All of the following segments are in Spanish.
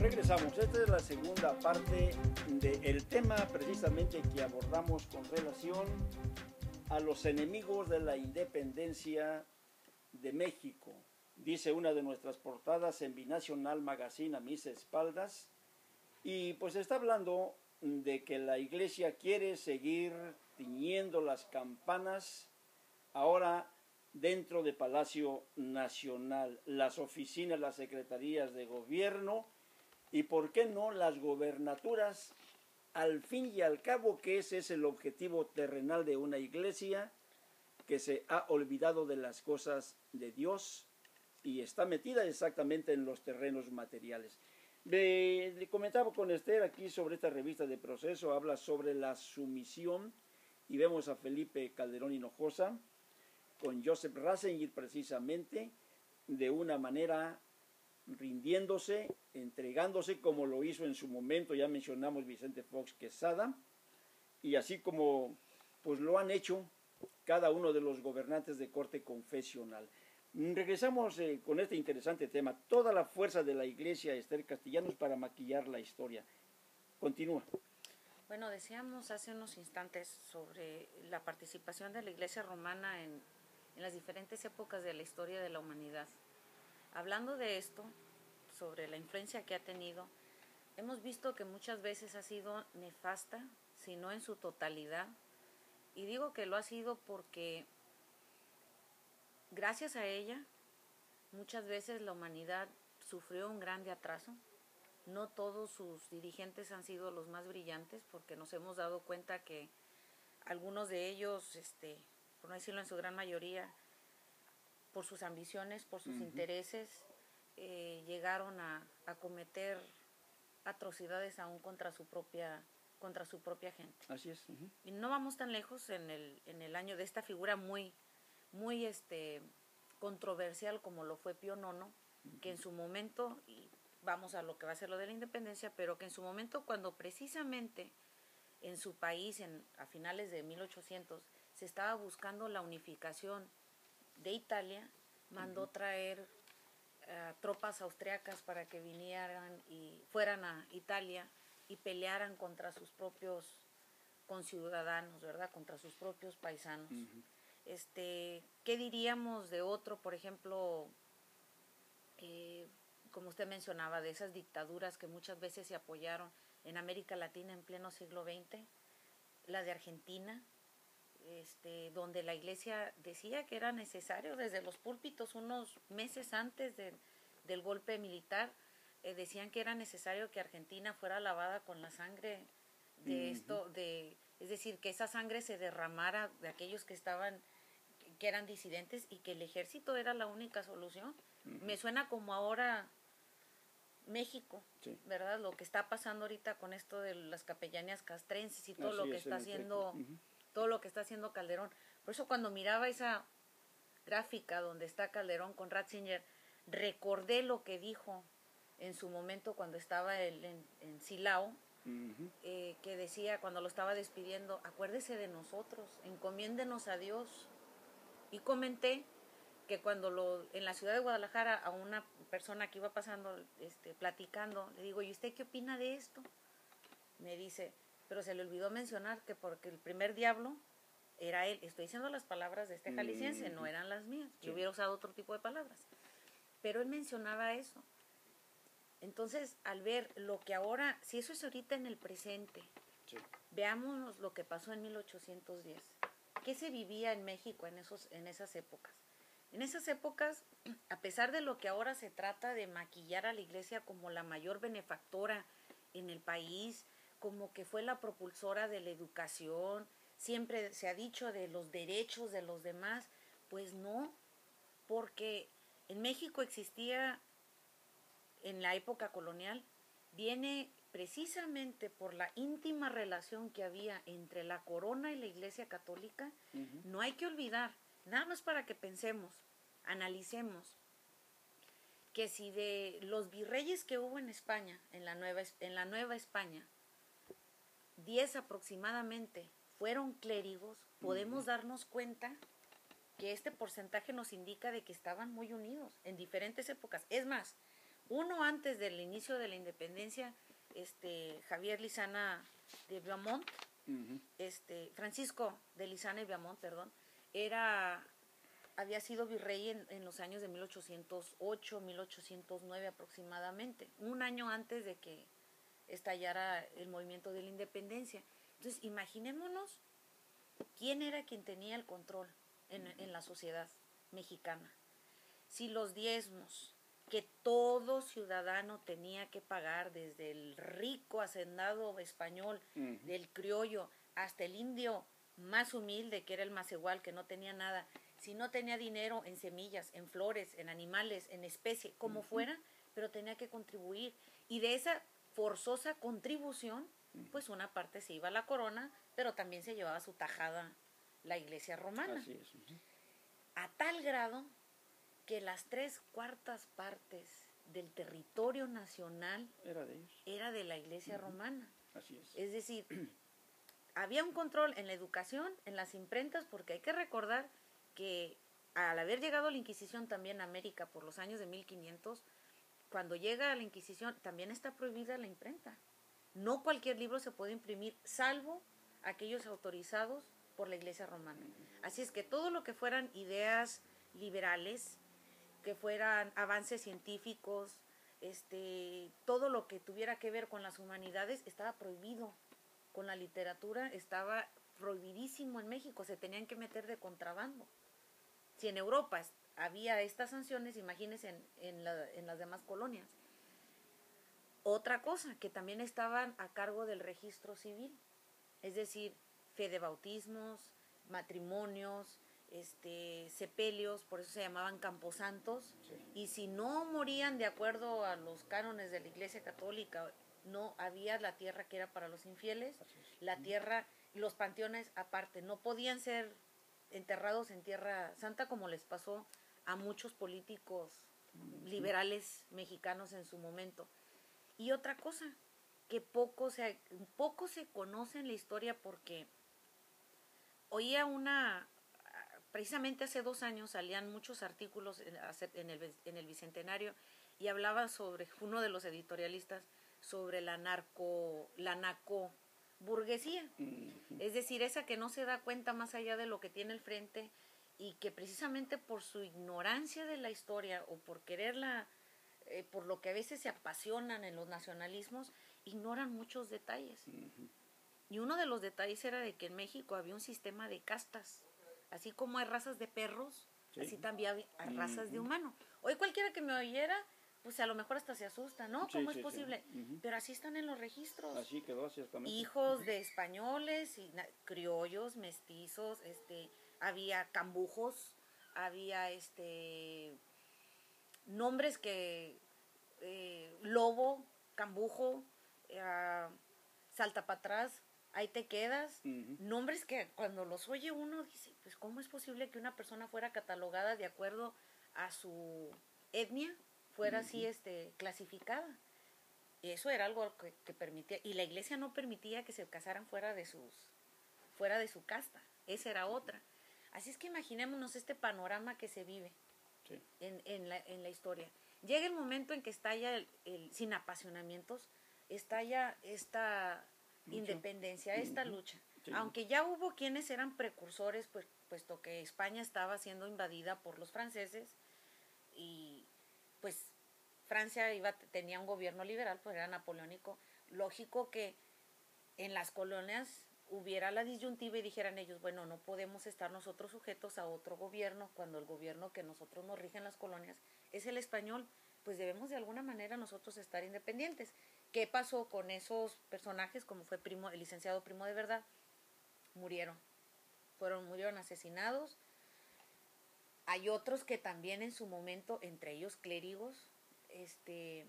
Regresamos, esta es la segunda parte del tema precisamente que abordamos con relación a los enemigos de la independencia de México. Dice una de nuestras portadas en Binacional Magazine a mis espaldas, y pues está hablando de que la iglesia quiere seguir tiñendo las campanas ahora dentro de Palacio Nacional, las oficinas, las secretarías de gobierno y por qué no las gobernaturas, al fin y al cabo que ese es el objetivo terrenal de una iglesia que se ha olvidado de las cosas de Dios y está metida exactamente en los terrenos materiales. Le comentaba con Esther aquí sobre esta revista de Proceso, habla sobre la sumisión y vemos a Felipe Calderón Hinojosa con Joseph Ratzinger precisamente de una manera rindiéndose, entregándose como lo hizo en su momento, ya mencionamos Vicente Fox Quesada, y así como pues lo han hecho cada uno de los gobernantes de corte confesional. Regresamos con este interesante tema, toda la fuerza de la iglesia, Esther Castellanos, para maquillar la historia. Continúa. Bueno, decíamos hace unos instantes sobre la participación de la iglesia romana en las diferentes épocas de la historia de la humanidad. Hablando de esto, sobre la influencia que ha tenido, hemos visto que muchas veces ha sido nefasta, si no en su totalidad, y digo que lo ha sido porque gracias a ella muchas veces la humanidad sufrió un grande atraso. No todos sus dirigentes han sido los más brillantes, porque nos hemos dado cuenta que algunos de ellos, por no decirlo en su gran mayoría, por sus ambiciones, por sus intereses, llegaron a cometer atrocidades aún contra su propia gente. Así es. Y no vamos tan lejos en el año de esta figura muy controversial como lo fue Pío IX, que en su momento, y vamos a lo que va a ser lo de la independencia, pero que en su momento, cuando precisamente en su país, a finales de 1800, se estaba buscando la unificación de Italia, mandó traer tropas austriacas para que vinieran y fueran a Italia y pelearan contra sus propios conciudadanos, ¿verdad? Contra sus propios paisanos. ¿Qué diríamos de otro, por ejemplo, como usted mencionaba, de esas dictaduras que muchas veces se apoyaron en América Latina en pleno siglo XX, la de Argentina, donde la iglesia decía que era necesario desde los púlpitos unos meses antes del golpe militar, decían que era necesario que Argentina fuera lavada con la sangre de es decir, que esa sangre se derramara de aquellos que eran disidentes y que el ejército era la única solución. Me suena como ahora México, sí, ¿verdad? Lo que está pasando ahorita con esto de las capellanías castrenses y todo lo que está haciendo, todo lo que está haciendo Calderón. Por eso cuando miraba esa gráfica donde está Calderón con Ratzinger, recordé lo que dijo en su momento cuando estaba en Silao, que decía cuando lo estaba despidiendo: acuérdese de nosotros, encomiéndenos a Dios. Y comenté que cuando en la ciudad de Guadalajara a una persona que iba pasando, platicando, le digo: ¿y usted qué opina de esto? Me dice: pero se le olvidó mencionar que porque el primer diablo era él. Estoy diciendo las palabras de este jalisciense, no eran las mías. Yo hubiera usado otro tipo de palabras. Pero él mencionaba eso. Entonces, al ver lo que ahora, si eso es ahorita en el presente, veamos lo que pasó en 1810. ¿Qué se vivía en México en esas épocas? En esas épocas, a pesar de lo que ahora se trata de maquillar a la iglesia como la mayor benefactora en el país, como que fue la propulsora de la educación, siempre se ha dicho de los derechos de los demás, pues no, porque en México existía, en la época colonial, viene precisamente por la íntima relación que había entre la corona y la iglesia católica. No hay que olvidar, nada más para que pensemos, analicemos, que si de los virreyes que hubo en España, en la Nueva España, 10 aproximadamente fueron clérigos, podemos darnos cuenta que este porcentaje nos indica de que estaban muy unidos en diferentes épocas. Es más, Uno antes del inicio de la independencia, Javier Lizana de Beaumont, Francisco de Lizana y Beaumont, perdón, había sido virrey en los años de 1808, 1809 aproximadamente, un año antes de que estallara el movimiento de la independencia. Entonces, imaginémonos quién era quien tenía el control en la sociedad mexicana. Si los diezmos que todo ciudadano tenía que pagar, desde el rico hacendado español, del criollo, hasta el indio más humilde, que era el macehual, que no tenía nada, si no tenía dinero en semillas, en flores, en animales, en especie, como fuera, pero tenía que contribuir. Y de esa forzosa contribución, pues una parte se iba a la corona, pero también se llevaba su tajada la Iglesia romana. Así es. A tal grado que las 3/4 partes del territorio nacional era de la Iglesia romana. Así es. Es decir, había un control en la educación, en las imprentas, porque hay que recordar que al haber llegado la Inquisición también a América por los años de 1500, cuando llega la Inquisición también está prohibida la imprenta. No cualquier libro se puede imprimir, salvo aquellos autorizados por la Iglesia romana. Así es que todo lo que fueran ideas liberales, que fueran avances científicos, todo lo que tuviera que ver con las humanidades estaba prohibido. Con la literatura estaba prohibidísimo en México, se tenían que meter de contrabando. Si en Europa había estas sanciones, imagínense en las demás colonias. Otra cosa, que también estaban a cargo del registro civil, es decir, fe de bautismos, matrimonios, sepelios, por eso se llamaban camposantos, y si no morían de acuerdo a los cánones de la Iglesia Católica, no había la tierra que era para los infieles, la tierra, los panteones aparte, no podían ser enterrados en Tierra Santa como les pasó a muchos políticos liberales mexicanos en su momento. Y otra cosa, que poco se conoce en la historia, porque oía precisamente hace 2 años salían muchos artículos en el Bicentenario, y hablaba sobre, uno de los editorialistas, sobre la narcoburguesía, es decir, esa que no se da cuenta más allá de lo que tiene el frente, y que precisamente por su ignorancia de la historia o por quererla, por lo que a veces se apasionan en los nacionalismos, ignoran muchos detalles. Y uno de los detalles era de que en México había un sistema de castas, así como hay razas de perros, así también hay razas de humanos. Hoy cualquiera que me oyera, pues a lo mejor hasta se asusta, ¿no? ¿Cómo es posible? Pero así están en los registros. Así quedó, ciertamente. Hijos de españoles, criollos, mestizos, había cambujos, había nombres que lobo, cambujo, salta para atrás, ahí te quedas, nombres que cuando los oye uno dice, pues ¿cómo es posible que una persona fuera catalogada de acuerdo a su etnia, fuera así clasificada? Y eso era algo que permitía, y la Iglesia no permitía que se casaran fuera de su casta, esa era otra. Así es que imaginémonos este panorama que se vive en la historia. Llega el momento en que estalla sin apasionamientos, estalla esta independencia, esta lucha. Aunque ya hubo quienes eran precursores, pues, puesto que España estaba siendo invadida por los franceses, y pues Francia tenía un gobierno liberal, pues era napoleónico. Lógico que en las colonias hubiera la disyuntiva y dijeran ellos, bueno, no podemos estar nosotros sujetos a otro gobierno cuando el gobierno que nosotros nos rige en las colonias es el español, pues debemos de alguna manera nosotros estar independientes. ¿Qué pasó con esos personajes? Como fue el licenciado Primo de Verdad, murieron asesinados. Hay otros que también en su momento, entre ellos clérigos, que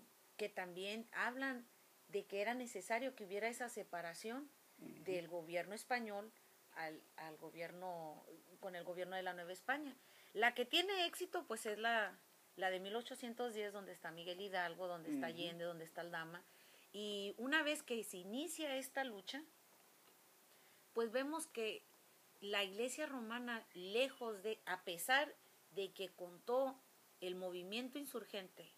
también hablan de que era necesario que hubiera esa separación del gobierno español al gobierno, con el gobierno de la Nueva España. La que tiene éxito pues es la de 1810, donde está Miguel Hidalgo, donde está Allende, donde está Aldama. Y una vez que se inicia esta lucha, pues vemos que la Iglesia romana, lejos de, a pesar de que contó el movimiento insurgente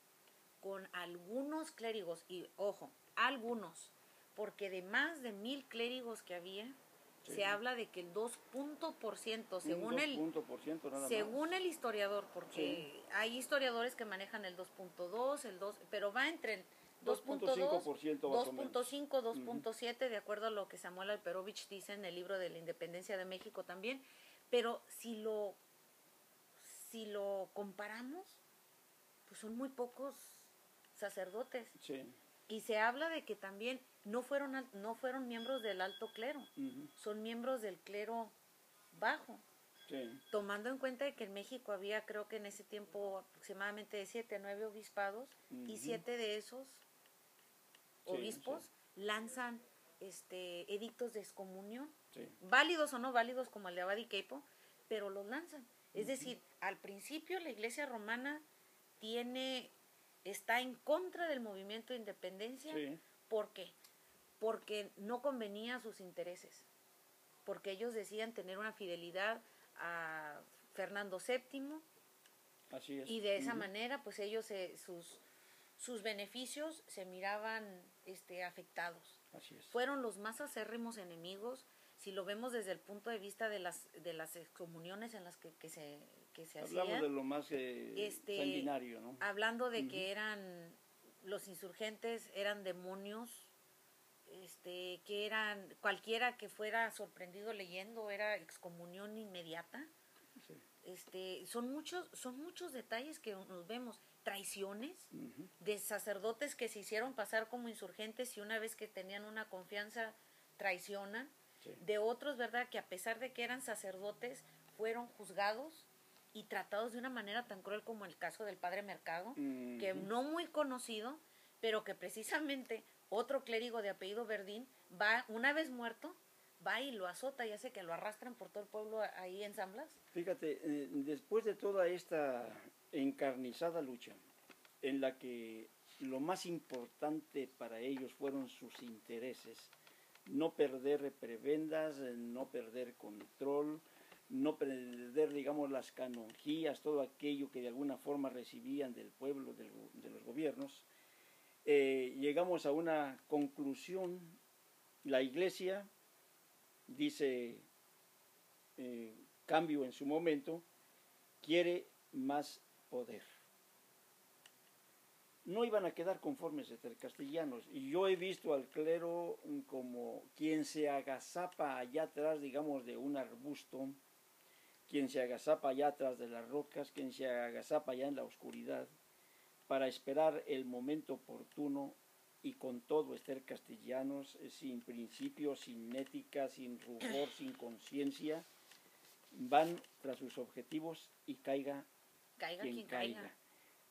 con algunos clérigos, y ojo, algunos, porque de más de 1000 clérigos que había, sí, se habla de que el 2%, según según el historiador, porque sí, hay historiadores que manejan el 2.2, pero va entre el 2.5% 2.5, 2.7, de acuerdo a lo que Samuel Alperovich dice en el libro de la Independencia de México también. Pero si lo comparamos, pues son muy pocos sacerdotes. Sí. Y se habla de que también no fueron miembros del alto clero, son miembros del clero bajo. Sí. Tomando en cuenta de que en México había, creo que en ese tiempo, aproximadamente de 7 a 9 obispados, y 7 de esos obispos lanzan edictos de excomunión, válidos o no válidos como el de Abad y Queipo, pero los lanzan. Es decir, al principio la Iglesia romana está en contra del movimiento de independencia. ¿Por qué? Porque no convenía a sus intereses, porque ellos decían tener una fidelidad a Fernando VII. Así es. Y de esa manera pues ellos sus beneficios se miraban afectados. Así es. Fueron los más acérrimos enemigos, si lo vemos desde el punto de vista de las excomuniones en las que se Hablamos hacían. de lo más sanguinario, ¿no? Hablando de que los insurgentes eran demonios, que eran, cualquiera que fuera sorprendido leyendo era excomunión inmediata. Sí. Son muchos detalles que nos vemos, traiciones de sacerdotes que se hicieron pasar como insurgentes y una vez que tenían una confianza traicionan, de otros, ¿verdad?, que a pesar de que eran sacerdotes fueron juzgados y tratados de una manera tan cruel como el caso del padre Mercado, que no muy conocido, pero que precisamente otro clérigo de apellido Verdín va, una vez muerto, va y lo azota y hace que lo arrastren por todo el pueblo ahí en San Blas. Fíjate, después de toda esta encarnizada lucha, en la que lo más importante para ellos fueron sus intereses, no perder prebendas, no perder control, no perder, digamos, las canonjías, todo aquello que de alguna forma recibían del pueblo, de los gobiernos, llegamos a una conclusión. La Iglesia dice, Cambio en su momento, quiere más poder. No iban a quedar conformes entre castellanos, y yo he visto al clero como quien se agazapa allá atrás, digamos, de un arbusto, quien se agazapa allá atrás de las rocas, quien se agazapa allá en la oscuridad, para esperar el momento oportuno, y con todo ser castellanos, sin principios, sin ética, sin rubor, sin conciencia, van tras sus objetivos y caiga quien caiga.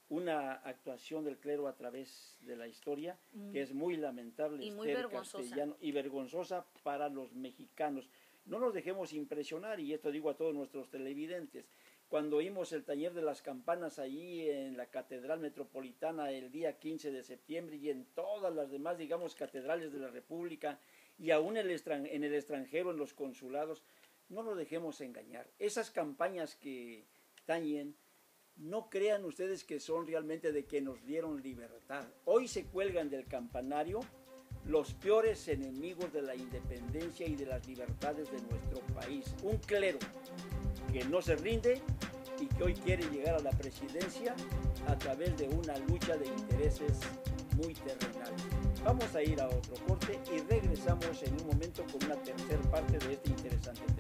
Una actuación del clero a través de la historia que es muy lamentable y muy vergonzosa. Y vergonzosa para los mexicanos. No nos dejemos impresionar, y esto digo a todos nuestros televidentes. Cuando oímos el tañer de las campanas allí en la Catedral Metropolitana el día 15 de septiembre y en todas las demás, digamos, catedrales de la República y aún en el extranjero, en los consulados, no nos dejemos engañar. Esas campañas que tañen, no crean ustedes que son realmente de que nos dieron libertad. Hoy se cuelgan del campanario los peores enemigos de la independencia y de las libertades de nuestro país. Un clero que no se rinde y que hoy quiere llegar a la presidencia a través de una lucha de intereses muy terrenales. Vamos a ir a otro corte y regresamos en un momento con una tercera parte de este interesante tema.